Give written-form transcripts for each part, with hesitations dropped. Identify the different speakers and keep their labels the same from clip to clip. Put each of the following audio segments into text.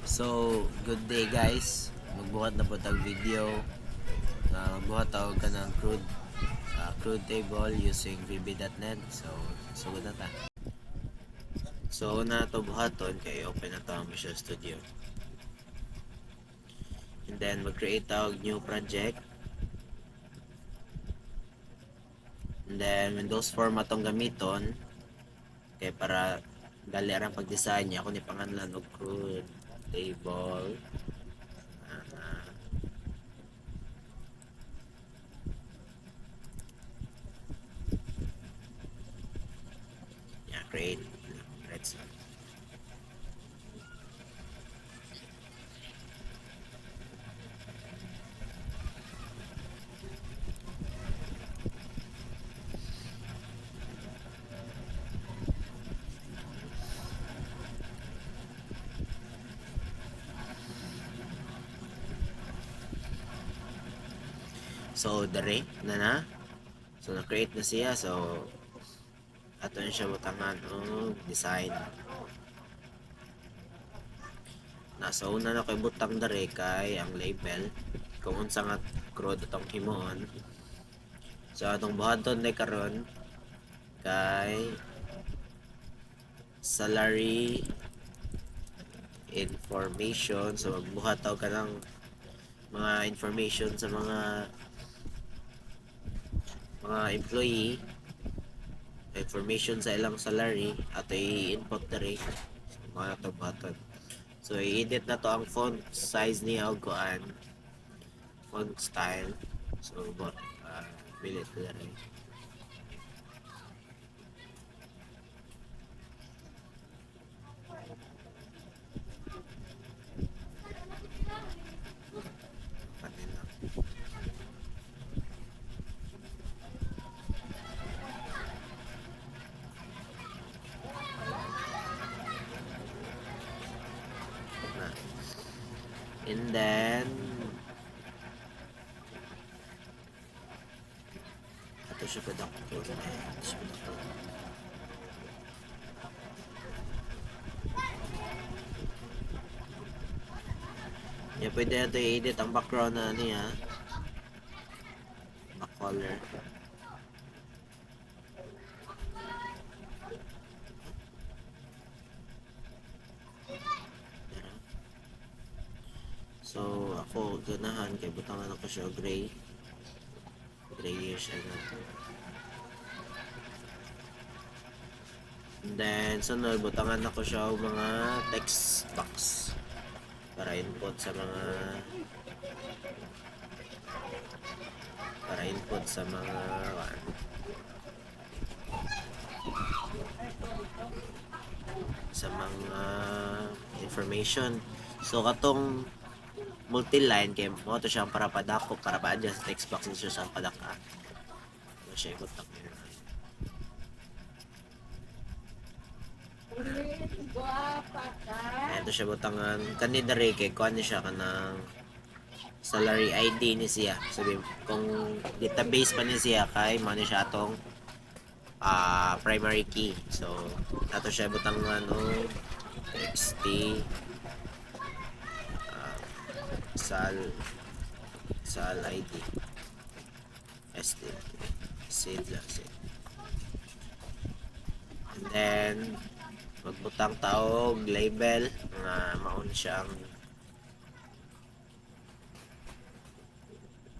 Speaker 1: So, good day guys. Magbuhat na po tag video. Magbuhat tawag ka ng crude table using vb.net. So good na ta. So, una to buhaton kay open na to ang Visual Studio. And then, mag-create tawag new project. And then, Windows format tong gamiton. Kay para dali ang pag-design niya. Ako ni pangalan og crude table. Create. Let's So, dere na. So, na-create na siya. So, ato na siya butangan o design. Nasa una na kay butang dere kay ang label. Kung unsa nga crude itong himoon. So, atong buhaton na karon kay salary information. So, magbuhat ka ng mga information sa mga employee, information sa ilang salary at i-input na rin mga ito button. So i-edit na to ang font size niya o kuan font style. So bilit na rin. And then ito siya produkto. Yeah, pwede na ito i-edit ang background na niya. Back color. So ako ganahan kay butangan ako siya grayish ano. And then sunod butangan ako siya mga text box para input sa mga information. So katong multi-line kay mo to siyang para padako para pa-adjust sa text box niya sa padaka. Ano siya ibutak niya. Ito siya butangan kanina rin kay kuha niya siya kanang salary ID ni siya. Sabi kung database pa ni siya kay mano siya atong primary key. So ato siya butangan txt sal ID st sid lang sid. And then magbutang taog label nga maun siyang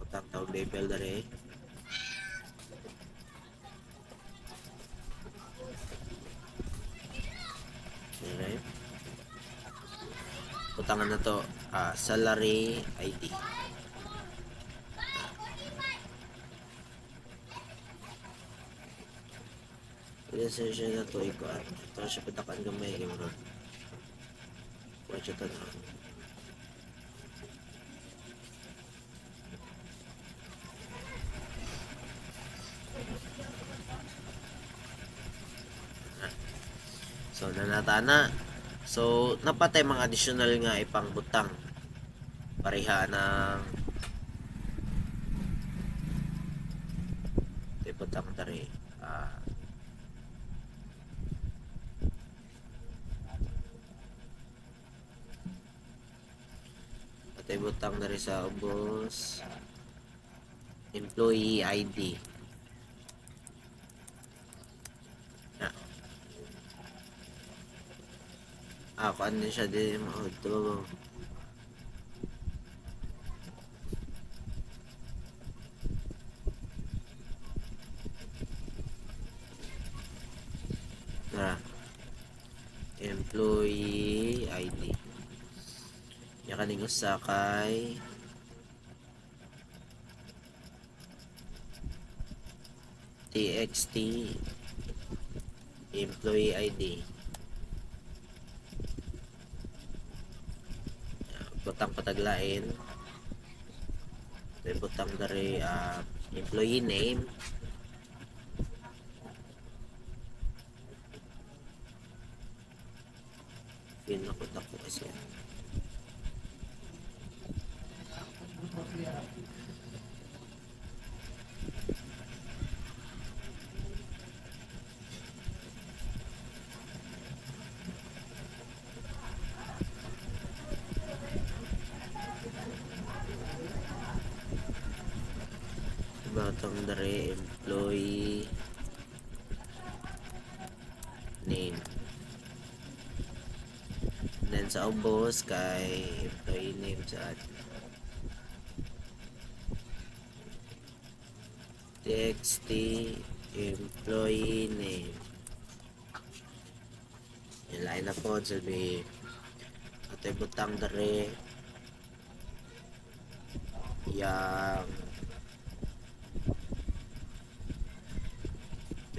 Speaker 1: butang taog label dere. Okay. Butangan na to salary ID. Pwede siya na to ikuan. Ito siya patakan gamay kay bro. Kuha siya to na. So nanatana. So napatay mga additional nga ipang butang. Pareha ng butang tari. Atay butang na rin sa ubos employee ID. Kuan din siya din mo ito. Employee ID. Ya kaning usa kay TXT employee ID. Butang pataglain. Butang dari employee name. Feel na ko kasi. Batang dari employee name. Then sa ubos kay employee name sa TXT employee name. Yung line na po sabi atay butang dari yang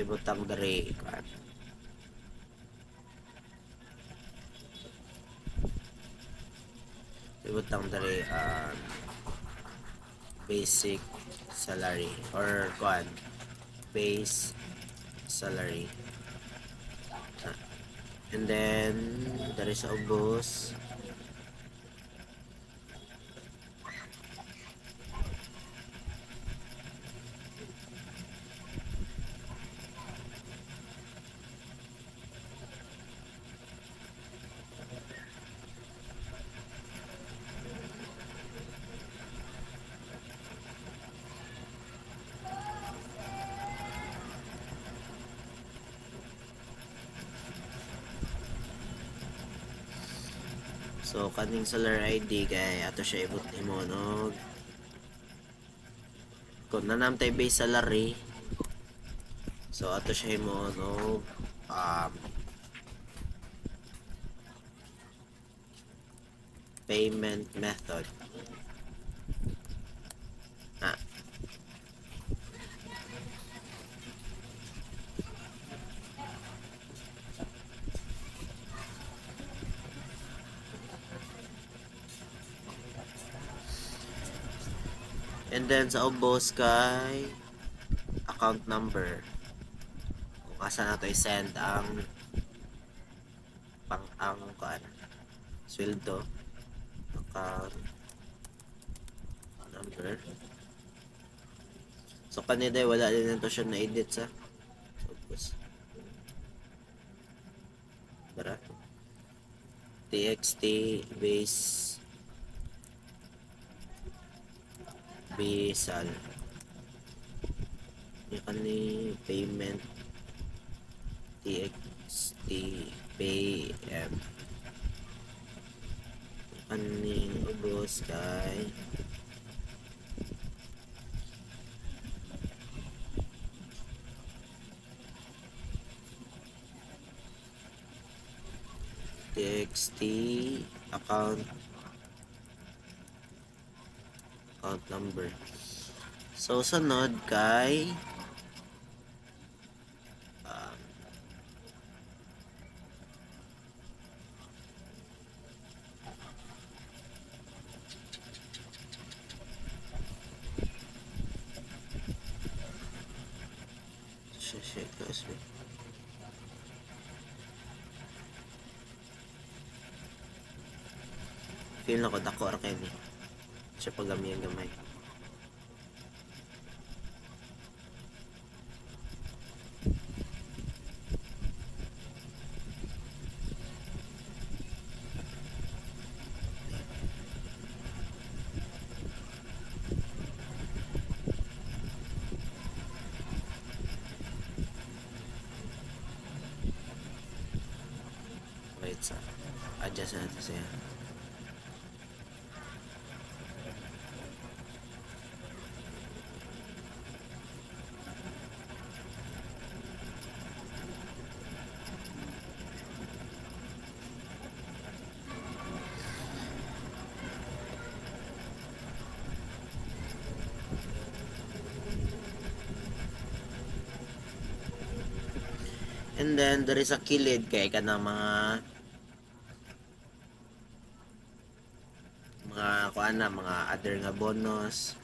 Speaker 1: butang dari butang dari basic salary or base salary. And then dari sa ubos so kaning seller ID kay ato siya ibut nimo no kung nanamtay base salary so ato siya mo no payment method and then sa ubos kay account number kung asa na to i-send ang sweldo account number so kanina wala din ito siya na-edit sa ubos para TXT base Bisal yan ni payment TXT PM yan ni ubos kay TXT account number. So sunod kay feel na ko dako ra kay ni siya pagamay gamay. adjust natin siya. And then there is a kilid kay kanang mga kuan na mga other nga bonus.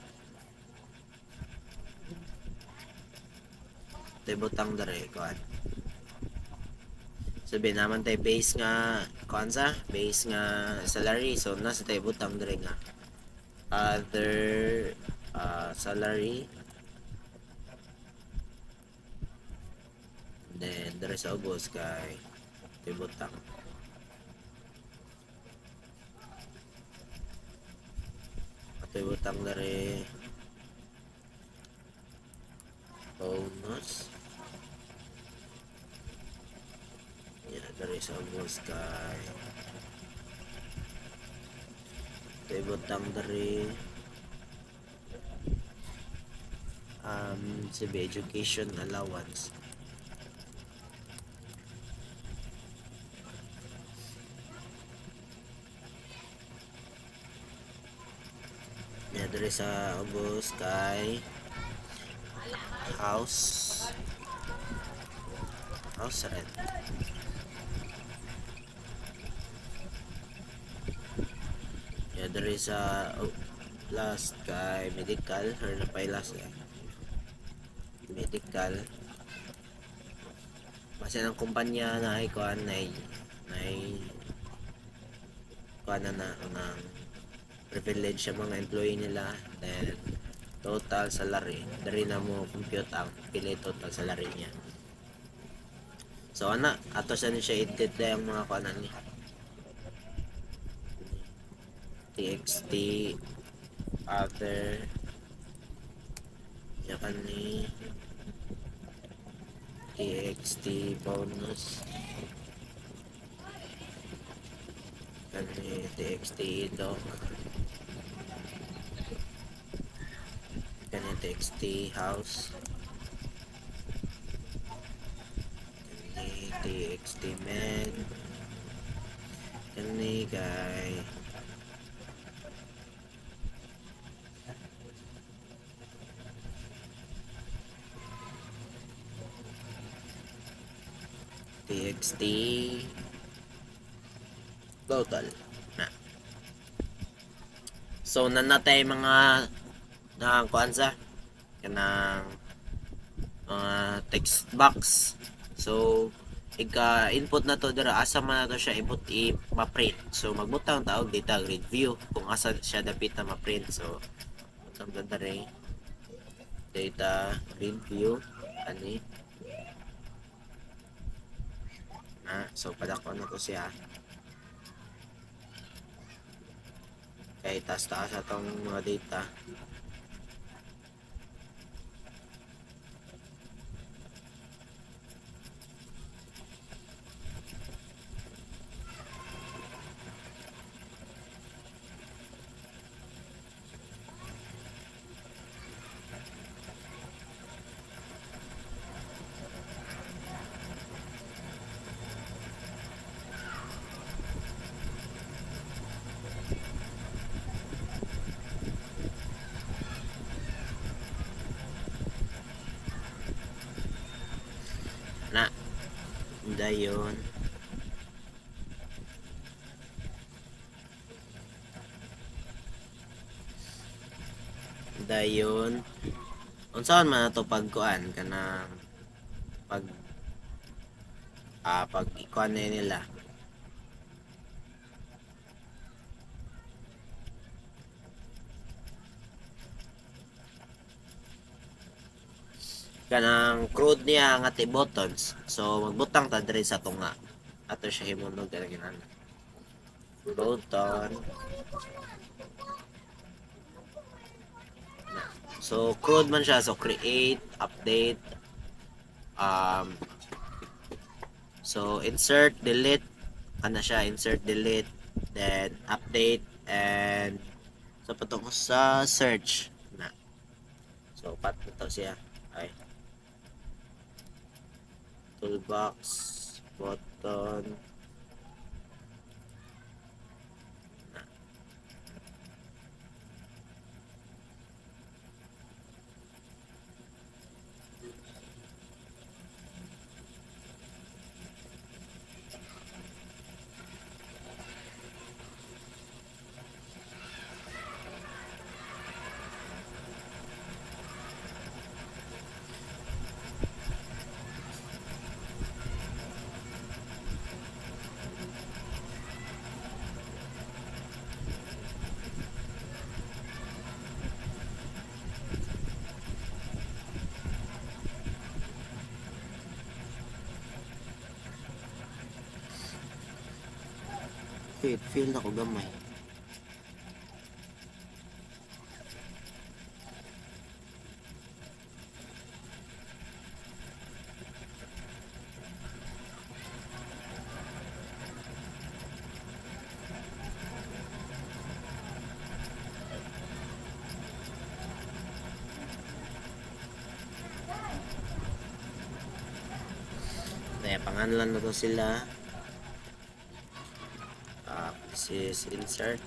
Speaker 1: Butang dere kuan. Sabi naman tay base nga kuan sa base nga salary, so nasa tay butang dere nga other salary. Then there is ubos kay tibutang. Tibutang dari bonus. Ya, dari sa ubos kay tibutang dari sabi education allowance. Dari sa ubos kay house rent. Dari sa last kay medical or napay last medical. Kasi ng kumpanya na ay kuan na kuan na ng privilege sa mga employee nila. Then total salary dari na mo compute ang pili total salary niya. So ato sa ni siya edit ang mga kuanan ni TXT other yakan ni TXT bonus kan ni TXT doc kan ni TXT house kan ni TXT med kan ni kay TXT total na. So nanatay mga kuan sa kanang mga text box. So input na to dira asa man na to siya i-print. So magbutang taog data grid view kung asa siya dapat na ma-print. So butang dere data grid view ani so padako na to siya kay taas atong mga data. Dayon unsaon man ato pagkuan kanang pag ikuan nila kanang crude niya nga buttons. So magbutang ta diri sa tunga ato siya himunog kanang ginan button. So crude man siya, so create, update, so insert, delete, kana siya insert, delete, then update, and so patok ko sa search na. So pat to siya ay toolbox button na. Feel na ko gamay. Kaya pangalan na to sila. This is insert.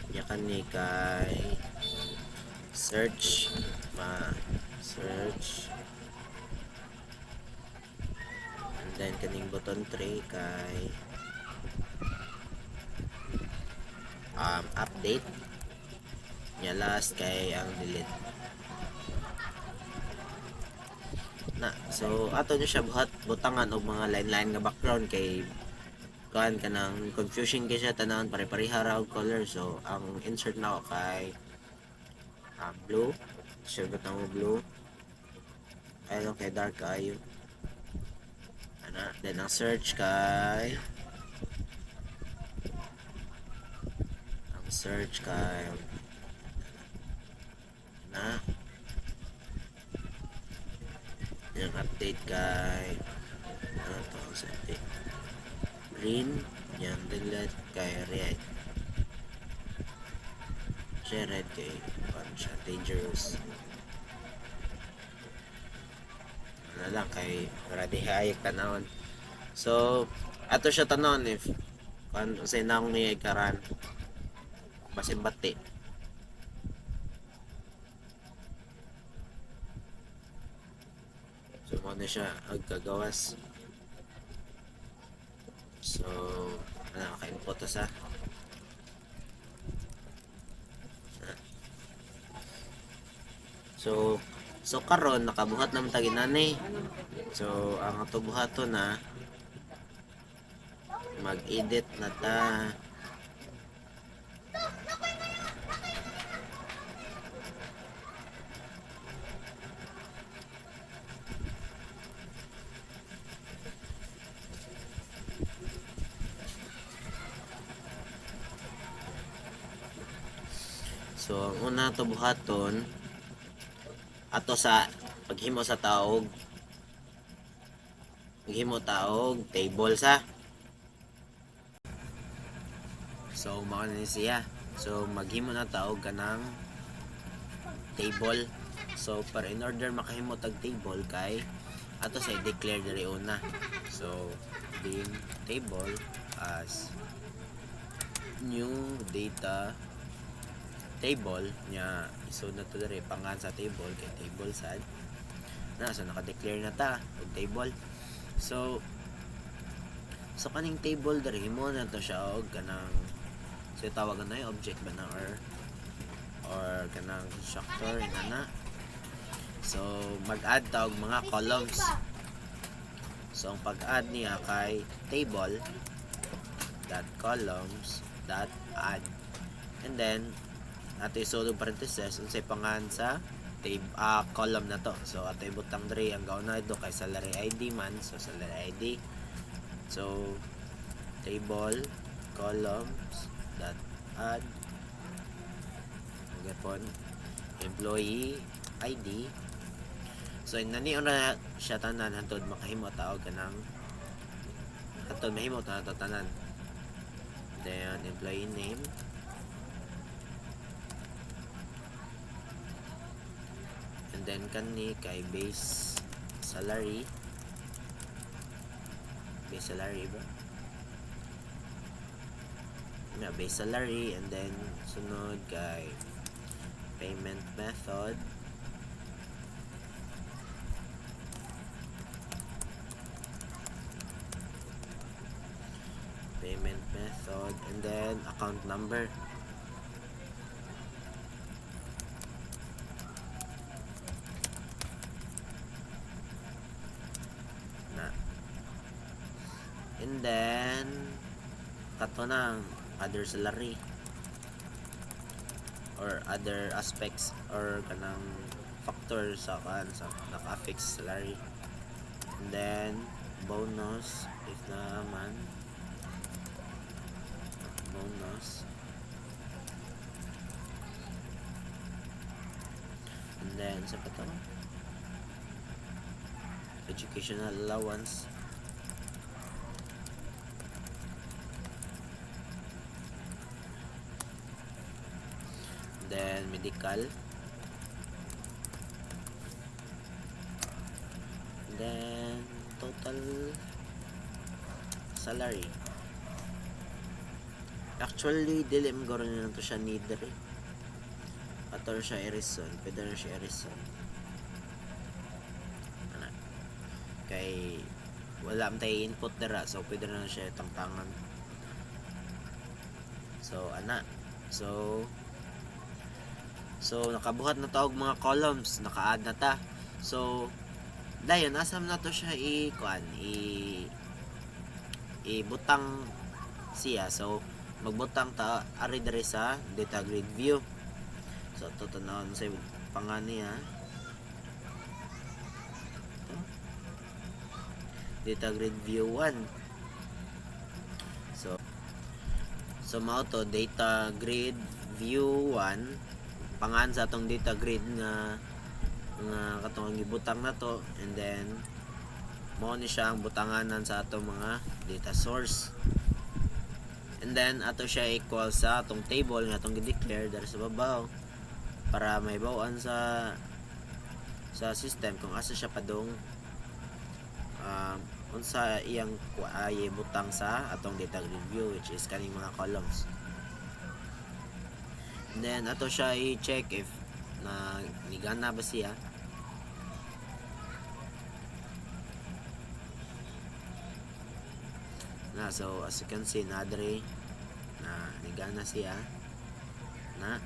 Speaker 1: Yakan ni kay search, search, and then kaning button 3 kay update nya, last kay ang delete na. So ato nyo siya butangan og mga line nga background kay kuan kanang confusion kay siya tanan pare-pareha ra og color. So ang insert na ako kay blue, siya butang mo blue, ayun kay dark kayo ana. Then ang search kay na. Yung update kay ano to sa update green, yan delete kay red, siya red kay ano siya dangerous ano lang kay ready hayag tanawon. So ato siya tanon if kung sa inang niya ikaran basin bati. So mo na siya agkagawas. So ano ka-input to sa so karon nakabuhat naman ta ginani. So ang ato buhaton na mag-edit na ta. So ang una to buhaton ato sa paghimo sa taog, paghimo taog table sa. So mao ni siya. So maghimo na taog kanang table. So para in order makahimo tag table kay ato sa i-declare diri una. So din table as new data table nya isod na to diri pangan sa table kay table sad na. So naka-declare na ta og table. So kaning table diri mo na to siya og kanang so tawagan na yung object ba na or kanang constructor na. So mag-add ta og mga columns. So ang pag-add niya kay table dot columns dot add, and then ato isod og parentheses unsay pangan sa column na to. So ato ibutang diri ang gauna ito kay salary ID man. So salary ID, so table columns dot add gapon employee ID, So nanion na siya tanan hantod makahimo taog kanang hantod mahimo ta tanan. Then employee name, and then kani kay base salary ba na base salary, and then sunod kay payment method, and then account number. Na. And then kato ng other salary or other aspects or kanang factor sa naka-affect salary. And then bonus if naman bonus, and then sa pato educational allowance, and then medical, and then total salary. Actually, dili mo garo na to siya need rin. Ato siya erison. Pwede na siya erison. Ano? Kay wala man tayo input dira. So, pwede na siya tangtangan. So, ana. So, nakabuhat na tawag mga columns. Naka-add na ta. So, dayon, asam na to siya ibutang siya. So, magbutang ta ari diri sa data grid view. So tutunaw sa pangani data grid view 1. So mao to data grid view 1 pangan sa atong data grid nga katong gibutang na to, and then mao ni siya ang butanganan sa atong mga data source. And then ato siya equal sa atong table nga atong gi-declare dari sa babaw para may bawaan sa system kung asa siya padong unsa iyang butang sa atong data grid view, which is kaning mga columns. And then ato siya i-check if na nigana ba siya. So as you can see na dre na nigana siya na.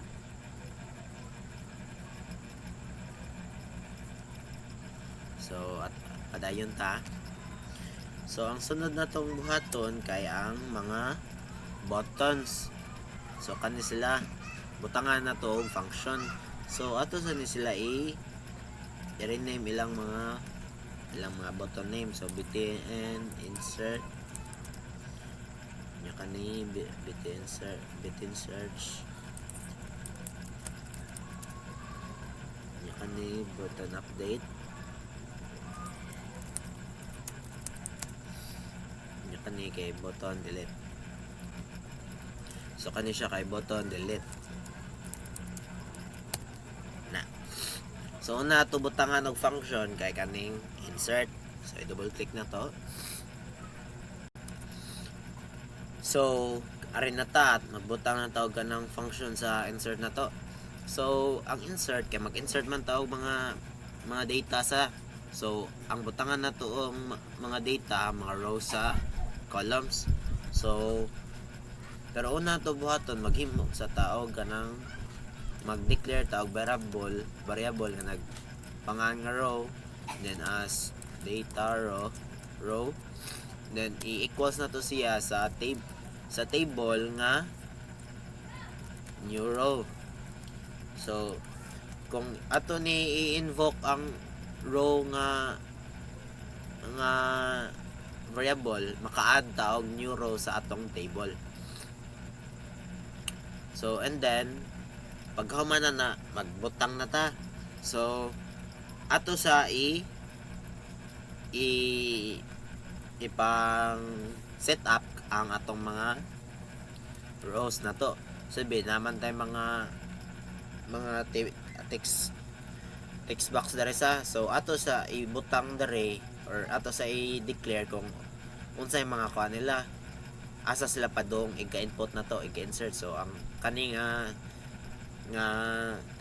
Speaker 1: So at padayon ta. So ang sunod na tong buhaton kay ang mga buttons. So kani sila butangan na to function. So ato sa ni sila i-rename ilang mga button name. So btn insert nya kani btn search nya kani button update nya kani kay button delete. So kani siya kay button delete na. So una to butangan og function kay kaning insert. So i-double click na to. So arin na ta at magbutang na tawag ka ng function sa insert na to. So ang insert kay mag-insert man tawag mga data sa. So ang butangan na to ang mga data, mga rows sa columns. So pero una to buhaton maghimo sa tawag ka ng mag-declare tawag variable nga nagpangan nga row, then as data row, then i-equals na to siya sa table nga new row. So kung ato ni i-invoke ang row nga variable, maka-add taog new row sa atong table. So and then pag humana na magbutang na ta. So ato sa i ipang set up ang atong mga rows na to. Sabi naman tayo mga text box dere sa, so ato sa ibutang dere or ato sa i-declare kung unsay mga kuha nila, asa sila padong ika-input na to, ika-insert. So ang kani nga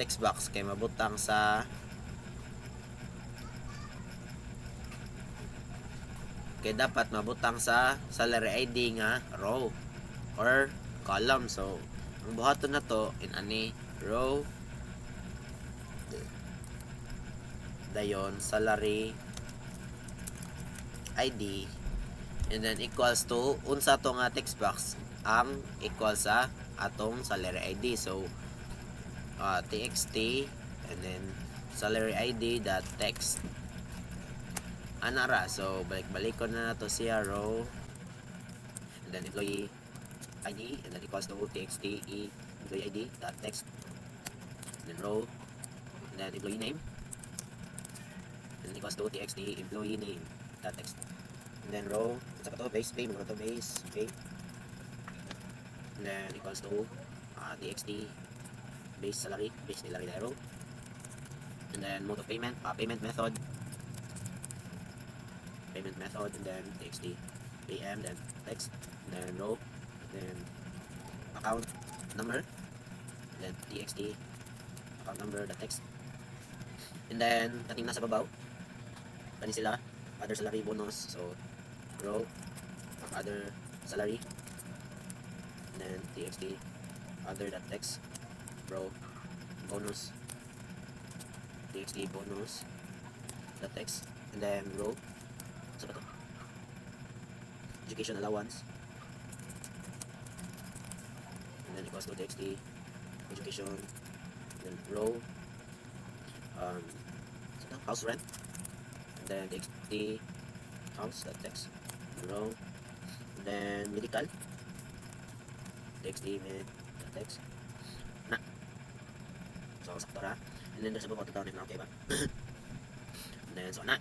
Speaker 1: text box kay mabutang sa kay dapat mabutang sa salary ID nga row or column. So ang buhaton na to in ani row dayon salary ID and then equals to unsa to nga text box ang equal sa atong salary ID. So txt and then salary ID dot text anara. So balik ko na to siya row and then employee ID and then equals to txt employee ID dot text and then row and then employee name and then equals to txt employee name dot text and then row sa to base pay mo to base pay and then equals to txt base salary row and then mode of payment payment method and then txt pm then text and then row and then account number and then txt account number the text and then kating nasa babaw kani sila other salary bonus. So row other salary and then txt other that text row bonus txt bonus the text and then row sa ba to education allowance and then equals to txt education and then row house rent and then txt house that text row and then medical txt med that text na. So sakto ra and then there's a button na okay ba and then so na.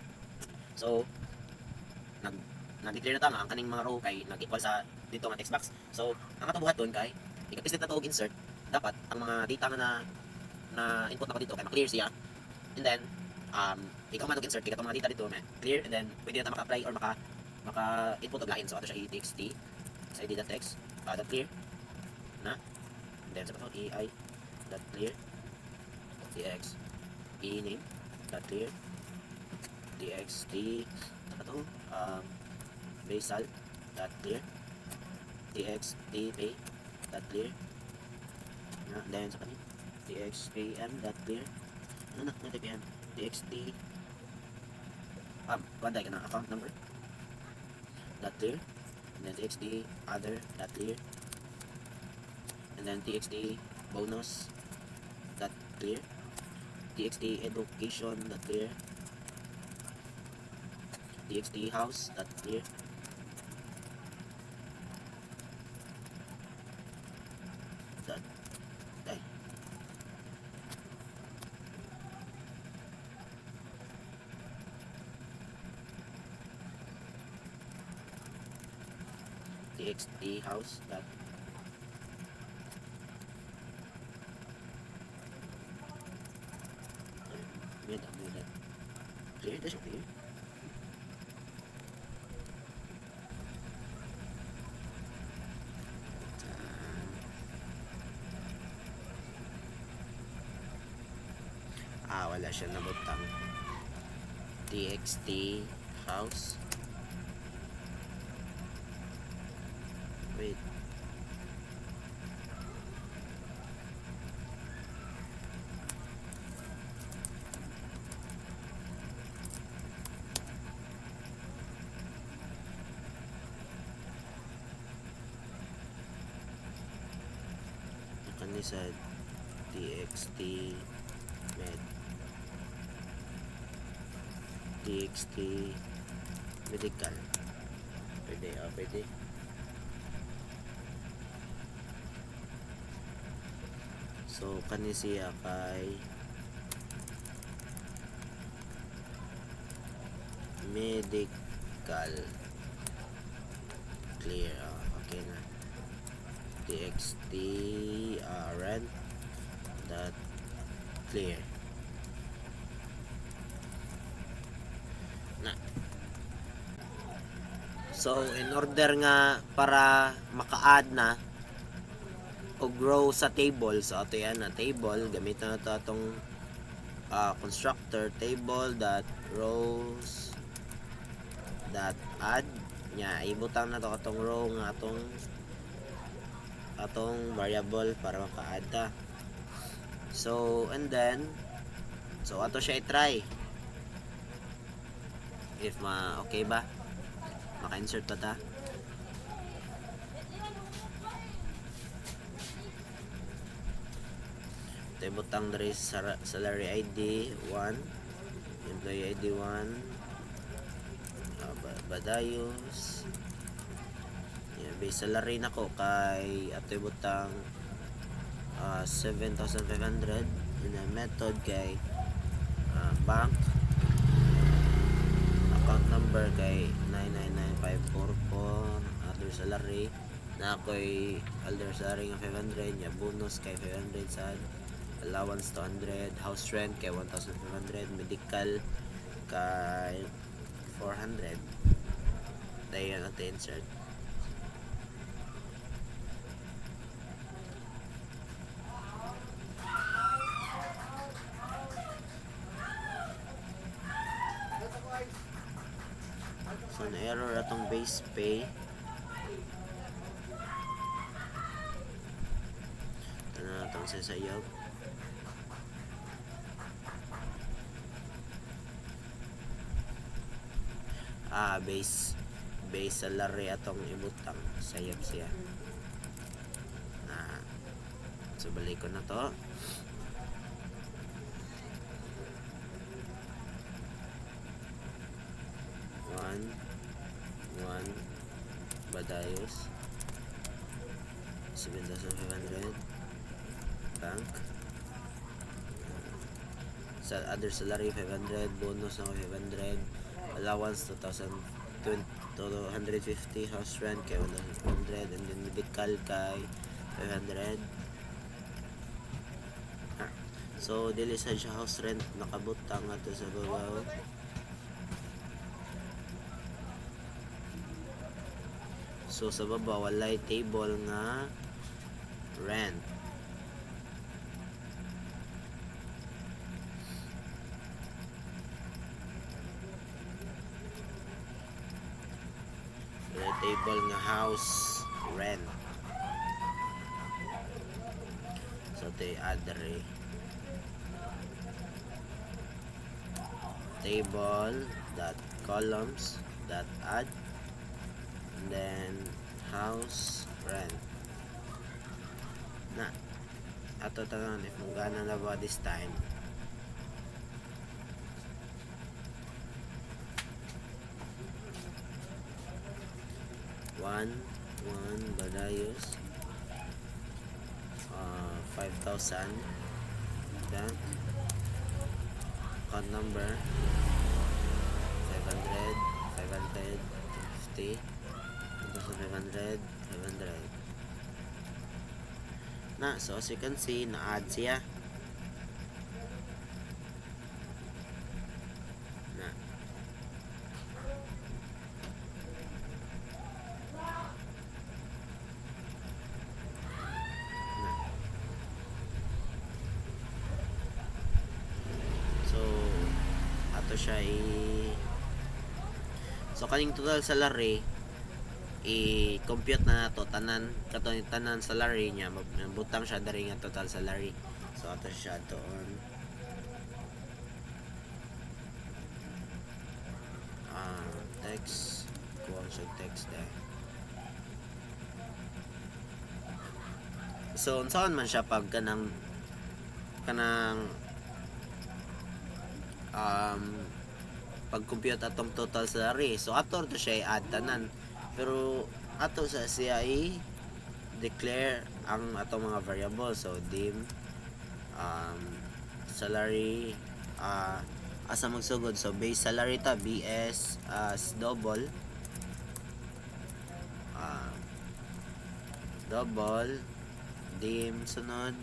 Speaker 1: So nag-declare na ta nga ang kaning mga row kay nag-equal sa dito nga text box. So ang atong buhaton kay ikapislit na to og insert, dapat ang mga data nga na input na ko dito kay ma-clear siya and then ikaw man og insert kay katong mga data dito clear and then pwede na ta maka-apply or maka input og lain. So ato siya i-txt sa id dot text dot clear na and then sa to ei dot clear tx e name dot clear txt to basal dot clear txt pay dot clear na then sa kanin txpm dot clear ano na tpm txt panday ka na account number dot clear and then txt other dot clear and then txt bonus dot clear txt education dot clear txt house dot clear dot ay txt house dot med clear das okay. Wala siya nabutang txt house wait nakani sa txt med txt medical pwede pwede so kani siya kay medical clear. Okay na. txt rent dot clear na. So in order nga para maka-add na og row sa table, so ato yan na table, gamitan na to atong constructor table dot rows dot add nya, ibutang na to atong row nga atong variable para maka-add ta. So and then so ato siya i-try if okay ba, maka-insert pa ta. Ito butang dari salary ID 1, employee ID 1, Badayos. Yeah, base salary na ko kay ato butang 7,500, and then method kay bank, account number kay 999544, other salary na ako'y other salary nga 500 nya, bonus kay 500 sad, allowance 200, house rent kay 1,500, medical kay 400. Dayon natin insert. So na error atong base pay. Ito na atong sasayog. Base salary atong ibutang, sayap siya na. So balik ko na to. One Badayos 7,500 bank, sa other salary 500, bonus na 500, allowance 2,250, house rent kay 1,100, and then medical kay 500. So dili sa siya house rent nakabutang ato sa babaw. So sa baba walay table nga rent. Walay table nga house rent. So ito add table dot columns dot add, and then house rent na ato tanan if magana na ba this time. One Badayos 5,000 bank, account number 500 550 1,500 na. So as you can see, na-add siya na. So ato siya so kaning total salary i-compute na nato tanan tanan salary niya, butang siya dari nga total salary. So ato siya doon text kuha siya text there. So unsaon man siya pag kanang pag-compute atong total salary. So ato to siya i-add tanan, pero ato sa siya i-declare ang atong mga variable. So dim salary asa magsugod. So base salary ta BS as double, double dim sunod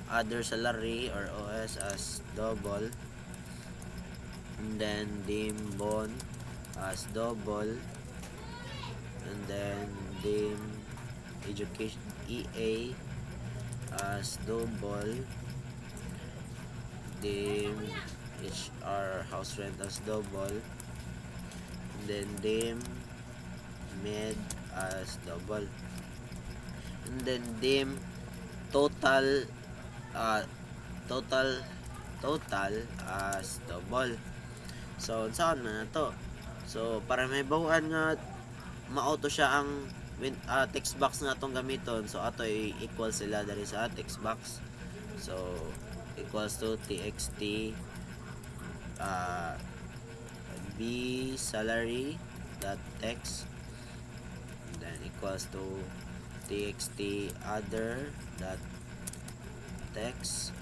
Speaker 1: other salary or OS as double, and then dim bond as double, and then dim education EA as double, dim HR house rent as double, and then dim med as double, and then dim total total as double. So saan man na to? So para may bawaan nga ma-auto siya ang text box nga atong gamiton, so ato i-equal sila dali sa text box. So equals to txt b salary dot text, and then equals to txt other dot text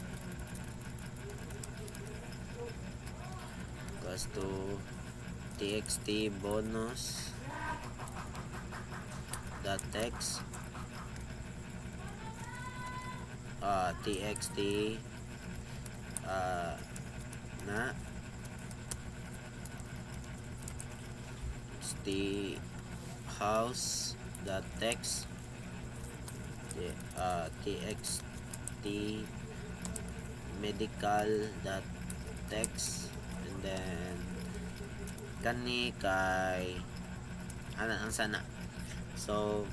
Speaker 1: equals to txt bonus dot text txt na txt house dot text txt medical dot text, and then kani kay ang sana. So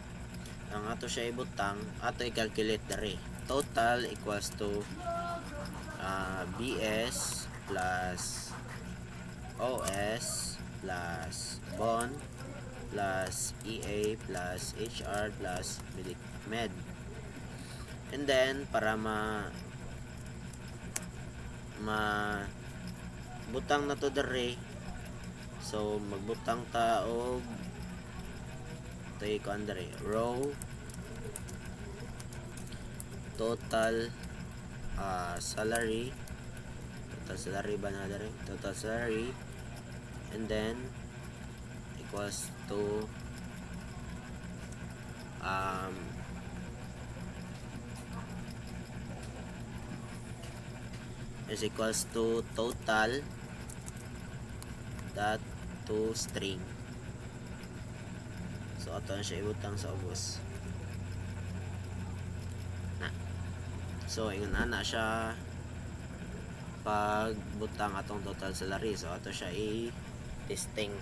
Speaker 1: ang ato siya ibutang, ato i-calculate dere. Total equals to BS plus OS plus bond plus EA plus HR plus med. And then para butang na to dere, so magbutang ta og tay ko andre row total salary ba na dere, total salary, and then equals to is equals to total dot to string. So ato na siya ibutang sa ubos na. So ingon ana siya pag butang atong total salary, so ato siya i-testing.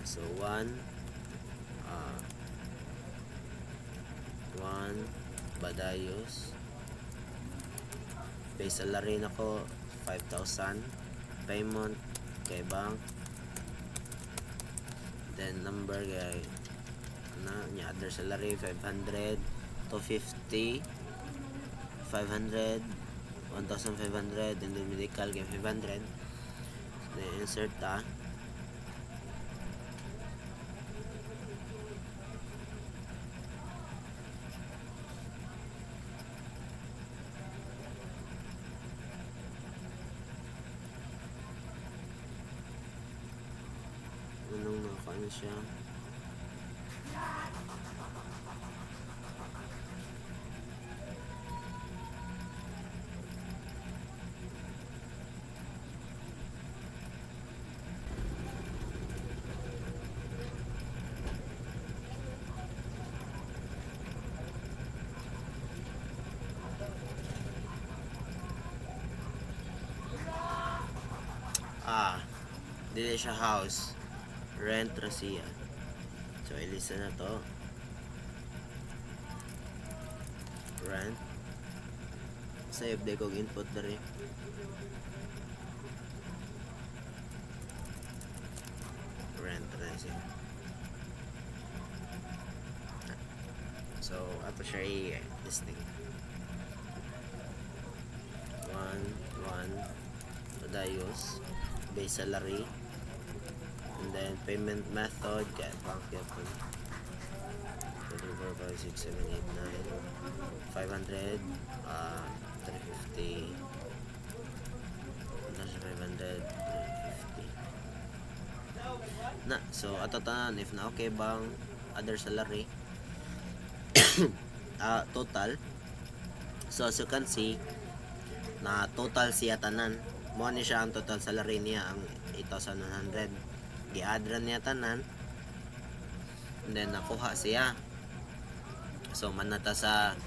Speaker 1: So 1 Badayos base salary nako 5,000, payment kay bank, then number kay nya other salary 500 to 50 500 1,500, and then medical kay 500, then insert ta. Anong ano siya, dili siya house, rent ra siya. So ilista na to, rent, save day kog input dere, rent ra siya. So ato siya i-listing 1 Badayos base salary, and then payment method kay bank yapon. 4, 5, 6, 7, 8, 9, 500, 350, 500, 350 na. So ato tanan if na okay bang other salary total. So as you can see na total siya tanan mo ni siya ang total salary niya ang 8,100 gi-add ra niya tanan and then nakuha siya. So manata sa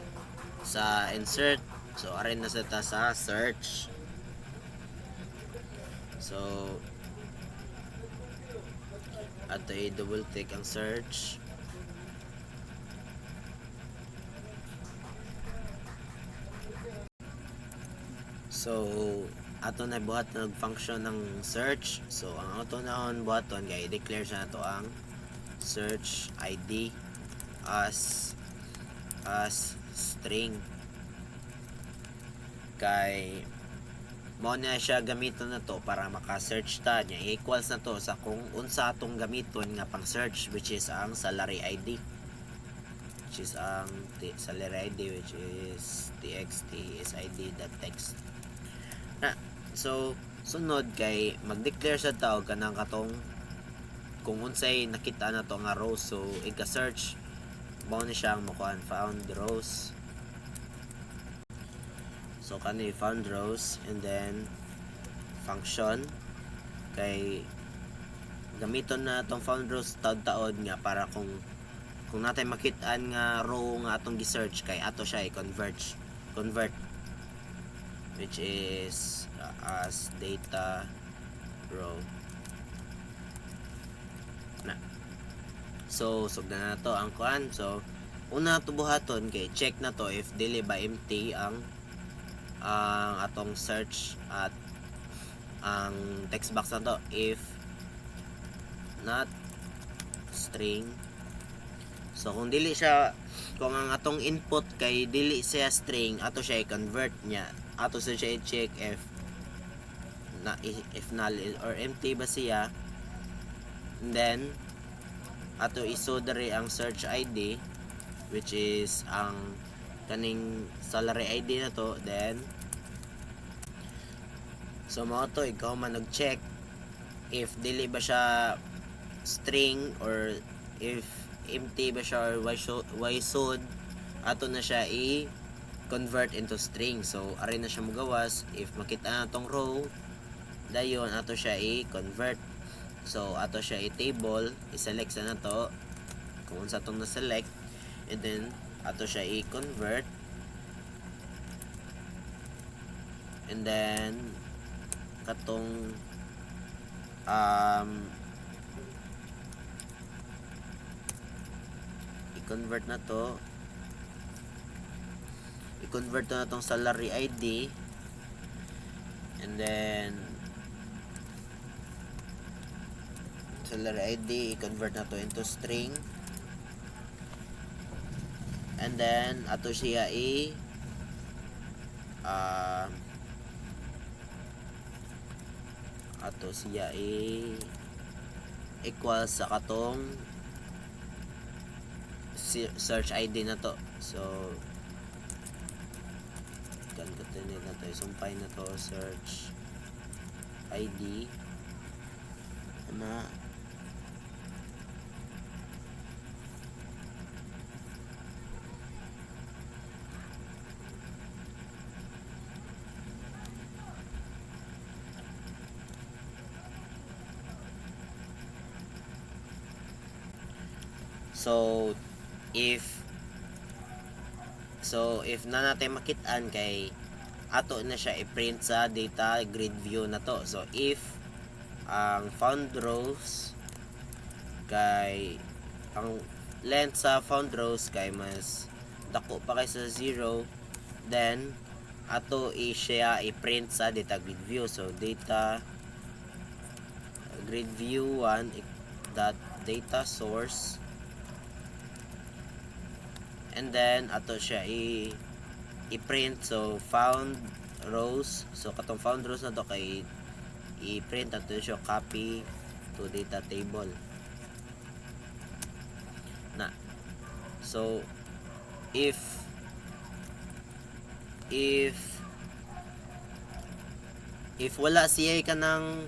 Speaker 1: insert, so arin na sa search. So ato i-double click ang search. So ato na buhat na function ng search. So ang ato naon buhaton kay i-declare siya nato ang search ID as string kay mo na siya gamiton na to para maka-search ta niya equals na to sa kung unsa atong gamiton nga pang search which is ang salary ID which is ang salary ID which is txt sid.text na. So sunod kay mag-declare sa tao kanang katong kung unsay nakita na to nga row, so ika-search mo na siyang makuan found rows. So kani found rows and then function kay gamiton na tong found rows taod-taod nga para kung natin makitaan nga row nga atong gi-search kay ato siya i-convert which is as data row na. So sugdan na to ang kuan. So una to buhaton kay check na to if dili ba empty ang atong search at ang text box na to. If not string, so kung dili siya, kung ang atong input kay dili siya string, ato siya i-convert niya, ato siya i-check if null or empty ba siya, and then ato isodari ang search ID which is ang kaning salary ID na to. Then so mo to ikaw man nag-check if dili ba siya string or if empty ba siya or why should ato na siya i-convert into string. So ari na siya magawas if makita na tong row dayon ato siya i-convert. So ato siya i-table, i-select sa na to kung unsa tong na-select, and then ato siya i-convert, and then katong i-convert na to, i-convert na tong salary ID, and then salary ID i-convert na to into string, and then ato siya equal sa katong search ID na to. So kan katinid na to, sumpay na to search ID na. So if na natin makitaan kay ato na siya i-print sa data grid view na to. So if ang found rows kay ang length sa found rows kay mas dako pa kaysa 0, then ato siya i-print sa data grid view. So data grid view 1 dot data source, and then ato siya i-print. So found rows, so katong found rows na to kay i-print ato siya copy to data table na. So if if wala siya ka ng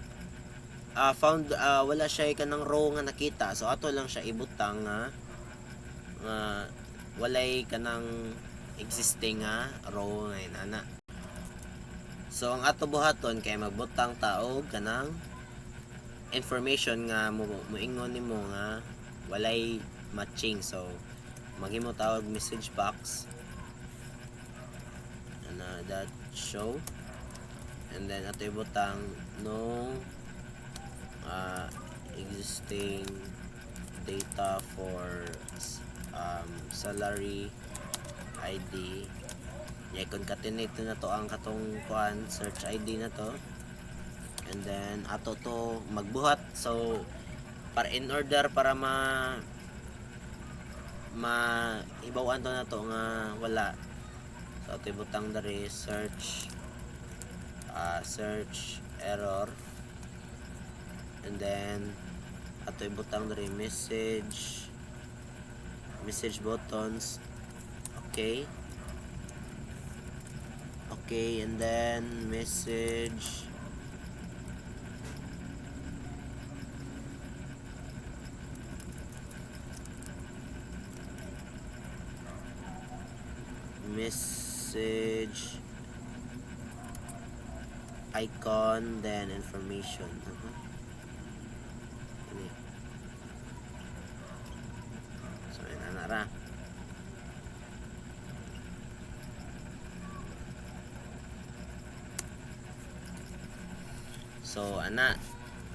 Speaker 1: wala siya ka ng row nga nakita, so ato lang siya ibutang nga walay ka ng existing nga row ngayon ana. So ang ato buhaton kay magbutang tao kanang information nga moingon nimo nga walay matching. So maghimo tawag message box ana that show, and then ato ibutang no existing data for salary ID. I-concatenate na to ang katong kuan search ID na to, and then ato to magbuhat. So para in order para ibawan to na to nga wala, so ato ibutang dari search error, and then ato ibutang dari message buttons. Okay, and then message icon, then information. So yun na. So ana,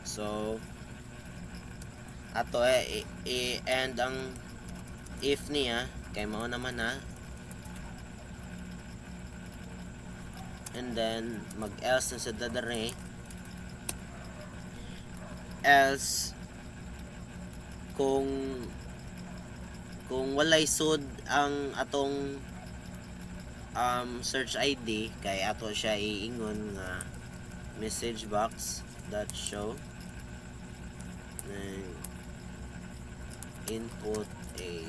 Speaker 1: so ato end ang if niya kay mao naman na, and then mag else na sa dadare, else kung walay sud ang atong search ID kay ato siya iingon nga message box that show and input a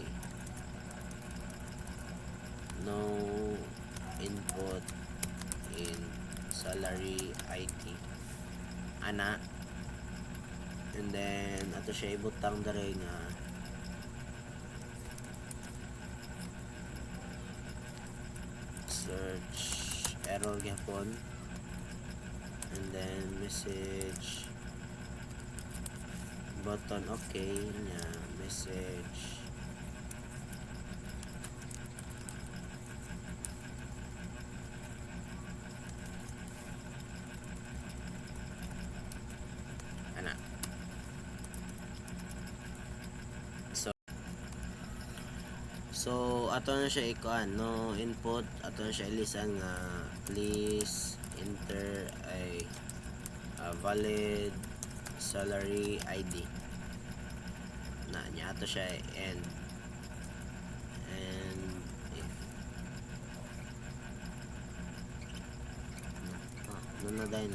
Speaker 1: no input in salary ID ana, and then ato siya ibutang dere nga search error gyapon, and then message button okay nya message ana. So ato na siya ikuan no input, ato na siya ilisan nga please enter a valid salary ID na niya ato siya and nanaday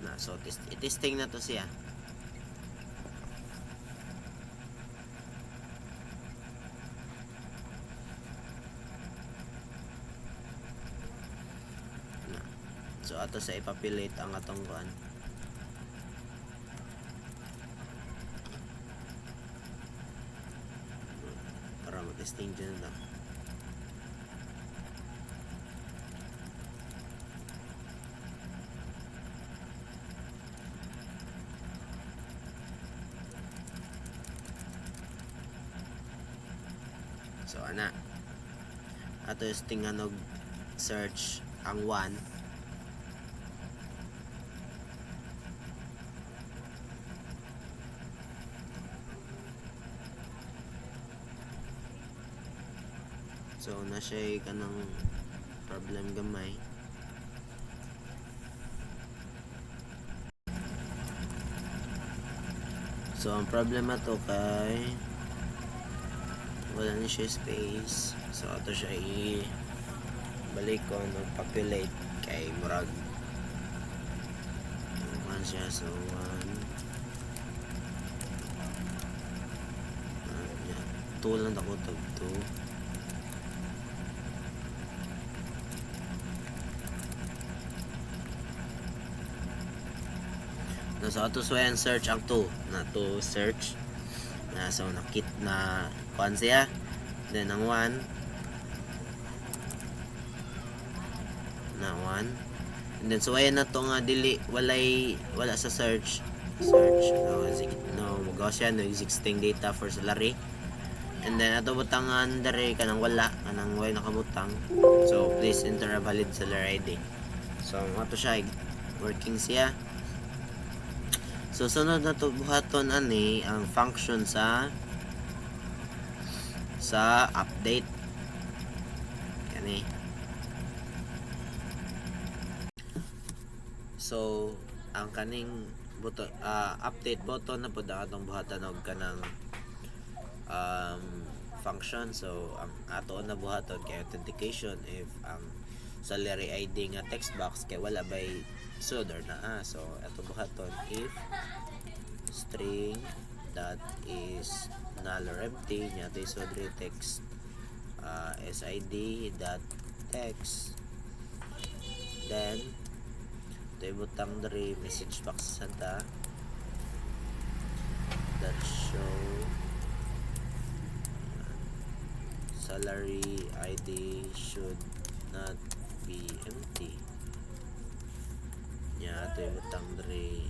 Speaker 1: na so testing na to siya. So ato sa ipapilate ang atong kuan para mag-testing dyan na. So ana ato is tinganog search ang 1. So na siya kanang problem gamay. So ang problema to kay wala na siya space, so ato siya balik ko no populate kay murag man siya. So 1 2 lang ako tag 2. So ato suwayan search ang 2 na to search na so nakit na kuan siya, then ang 1 na 1, and then suwayan na to nga dili wala sa search no magawa siya no existing data for salary, and then ato butangan dere kanang wala kanang way nakabutang, so please enter a valid salary ID. So ato siya working siya. So sunod na to buhaton ani ang function sa update kani. So ang kaning button update button na pud ang atong buhatan og kanang function. So ang ato na buhaton kay authentication if ang salary ID nga text box kay wala bay sud or naa. So ato buhaton if string that is null or empty nya to isod text sid dot text, then ito butang dari message box santa that show salary ID should not be empty nya ito butang dari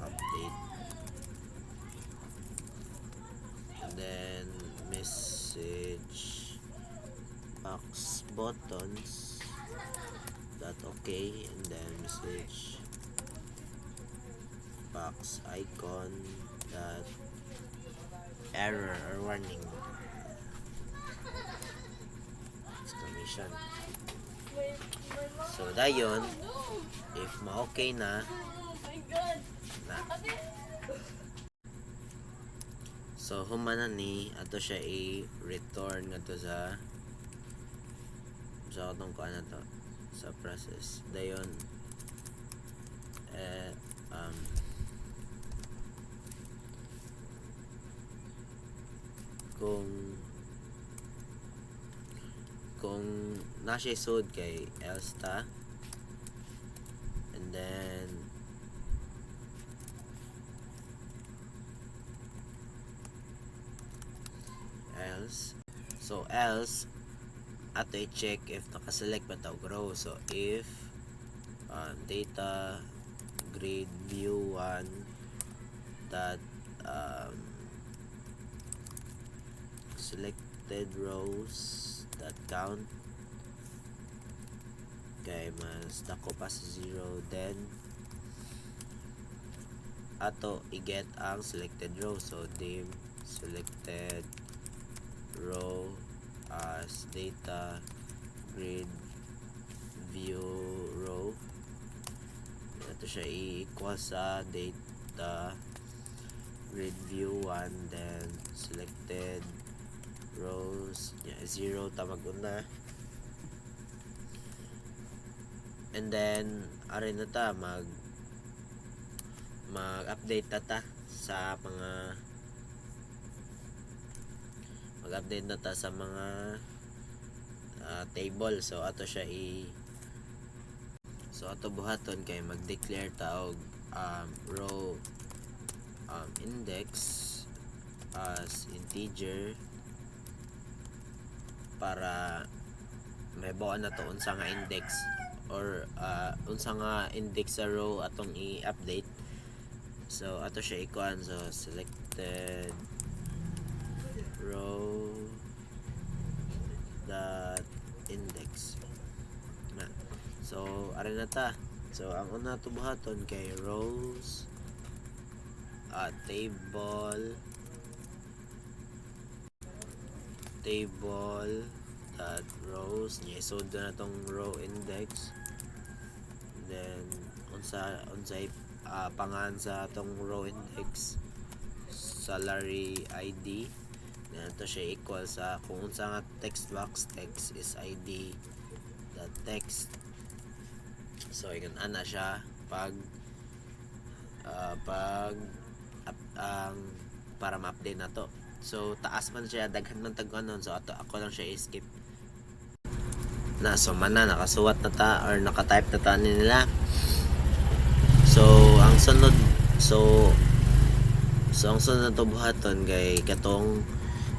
Speaker 1: update, and then message box buttons that okay, and then message box icon that error or warning exclamation. So dayon if ma-okay na so humana ni ato siya i-return ngadto sa atong kuan na to sa process dayon kung na siya sud kay else ta, and then else ato i-check if nakaselect ba ta og row. So if data grid view 1 that selected rows that count kay mas dako pa sa 0, then ato i-get ang selected row. So div selected row as data grid view row, ito siya i-equal sa data grid view 1, then selected rows 0 tamag una, and then arin na ta mag-update ta sa mga mag-update na ta sa mga table. So ato siya so ato buhaton kay mag-declare ta og row index as integer para may buwan na to unsa nga index or unsa nga index sa row atong i-update. So ato siya ikuan, so selected row dot index na. So ari na ta. So ang una to buhaton kay rows table dot rows nya isod na tong row index, then unsay pangan sa tong row index salary ID, na ito siya equal sa kung unsa nga text box text is ID dot text. So ingon ana siya pag ang para ma-update na to. So taas man siya, daghan man tag-anon, so ako lang siya i-skip na. So mana nakasuwat na ta or naka-type na ta nila. So ang sunod ang sunod na to buhaton kay katong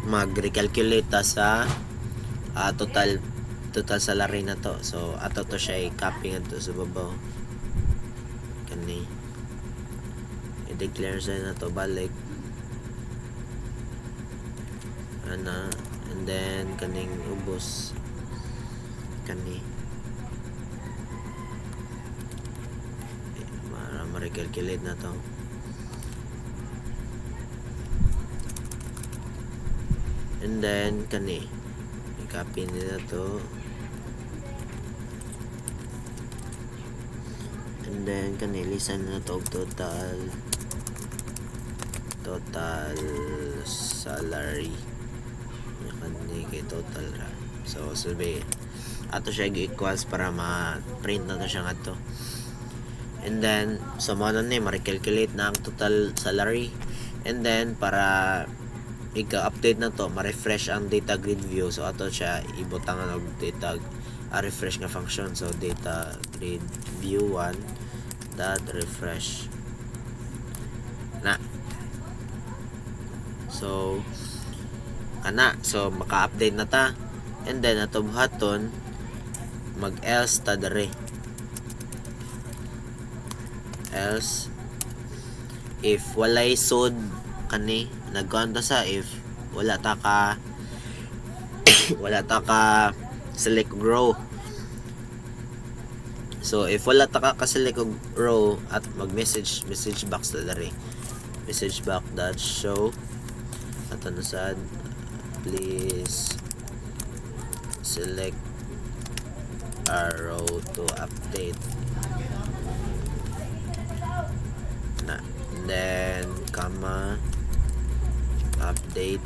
Speaker 1: mag-recalculate ta sa total salary na to. So ato to siya i-copy ngadto sa babaw kani i-declare sa na to balik ana, and then kaning ubos kani para ma-recalculate na to. And then kani i-copy nila to, and then kani lisan na to total salary kani kay total ra. So sabi ato siya equals para ma-print na to siya ngadto. And then so mo na ni ma-recalculate na ang total salary, and then para ika-update na to, ma-refresh ang data grid view. So ato siya ibutangan og data refresh nga function. So data grid view 1 dot refresh na. So kana, so maka-update na ta, and then ato buhaton mag else ta dere. Else if walay sud kani nagkuhan sa if wala ta ka select row. So if wala ta ka select og row at mag-message box ta dere, message box that show ato na sad please select a row to update na, and then comma update,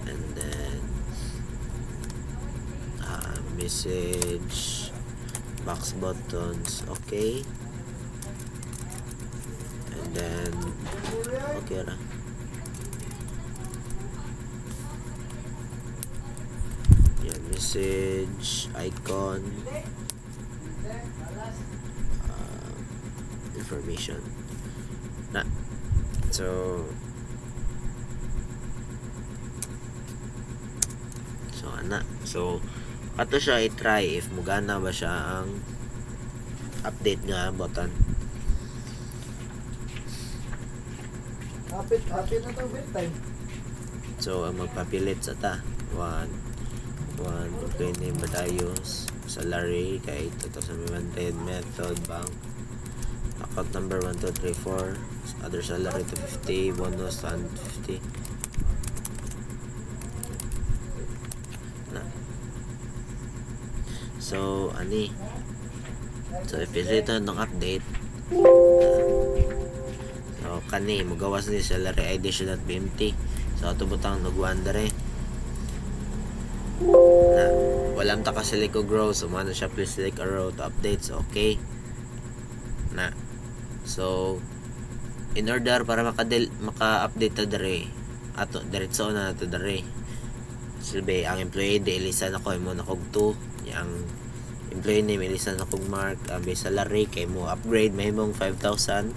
Speaker 1: and then message box buttons okay, and then okay ra. Yan, message icon information na. So ana, so ato siya i-try if mugana ba siya ang update nga button.
Speaker 2: Hapit na to bedtime.
Speaker 1: So ang magpapilit sa ta 1 okay name Badayos, salary kay 2,500, method bank, account number 1234, other salary 250, bonus 150 na. So ani, so if ito ng update, so kani magawas ni salary ID.bmt. So ato butang nagwandere na walam ta ka select og row, so mano siya please select a row to update. So okay na. So in order para maka-update ta dere ato diretso na nato dere. Silbi ang employee di ilisan ako imo na kog 2, yang employee name ilisan na kog mark, ang base salary kay mo upgrade mahimong 5,000,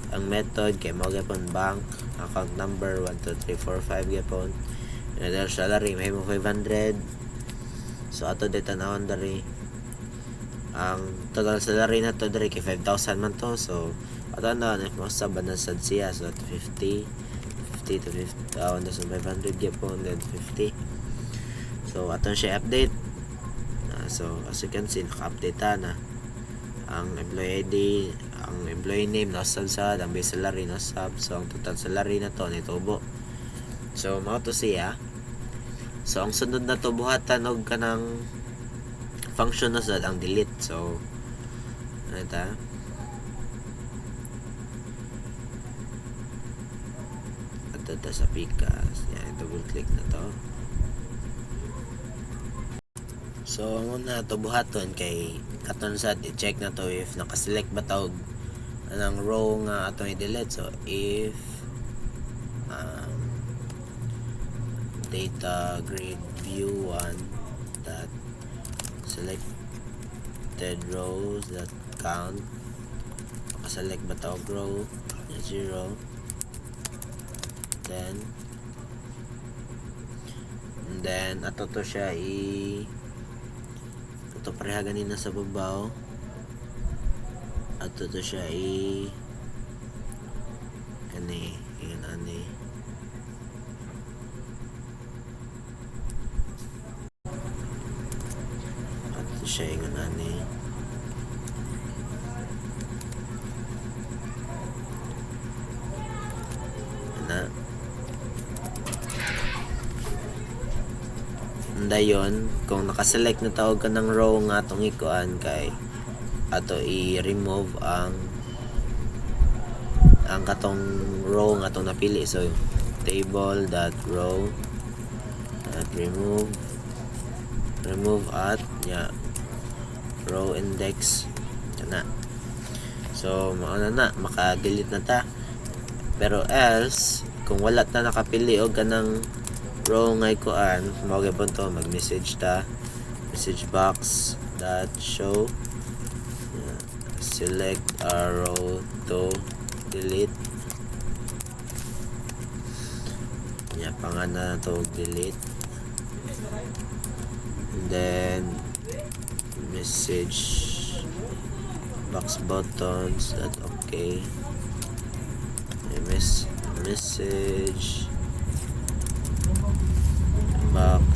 Speaker 1: ang method kay mo gyapon bank, account number 12345 gyapon, another salary mahimong 500. So ato dito tanawon dere ang total salary na to dere kay 5,000 man to. So ato na if masaban na sad siya, so 50 to 1,500 gyapon, then 50. So ato siya update. So as you can see naka-update na ang employee ID, ang employee name nasa sad, ang base salary nasa sub. So ang total salary na to nitubo. So mao to siya. So ang sunod na to buhatan og kanang function na sad ang delete. So ano ta, ato ta sa pikas yan, double click na to. So ang una to buhaton kay katon sad i-check na to if naka-select ba tawag anang row nga atong i-delete. So if data grid view 1 dot selected rows that count. Makaselect ba tawag row 0, then and then ato to siya ato pareha ganina sa babaw, ato to siya ani ato siya ingon ani na dayon kung nakaselect na tawag ka ng row nga atong ikuan kay ato i-remove ang katong row nga atong napili. So table dot row at remove at row index kana. So mao na maka-delete na ta. Pero else kung wala ta nakapili og kanang row nga ikuan, mao gyud to mag-message ta, message box dot show select a row to delete pangalan na to delete, and then message box buttons that okay, message box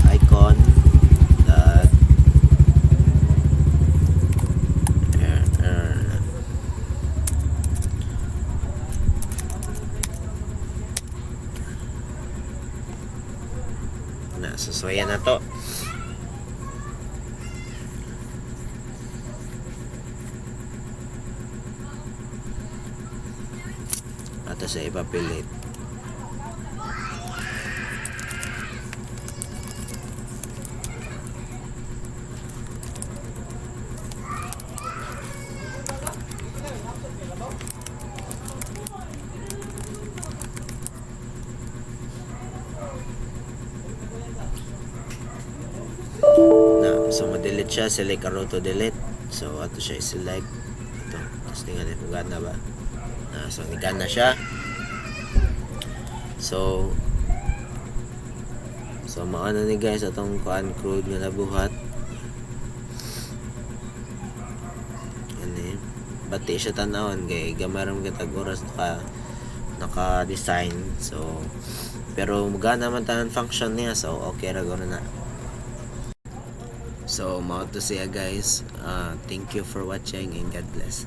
Speaker 1: icon that so yan na to. Ato sa ipapilit. So ma-delete siya, select a row to delete. So ato siya i-select ito, tapos tingnan kung gana ba. So gana siya. So maano ni guys atong kuan crude nga nabuhat. Ani bati siya tanawon kay gamaram kitag oras naka-design. So pero magana man tanan function niya, so okay ra guna na. So, mao to siya guys. Thank you for watching and God bless.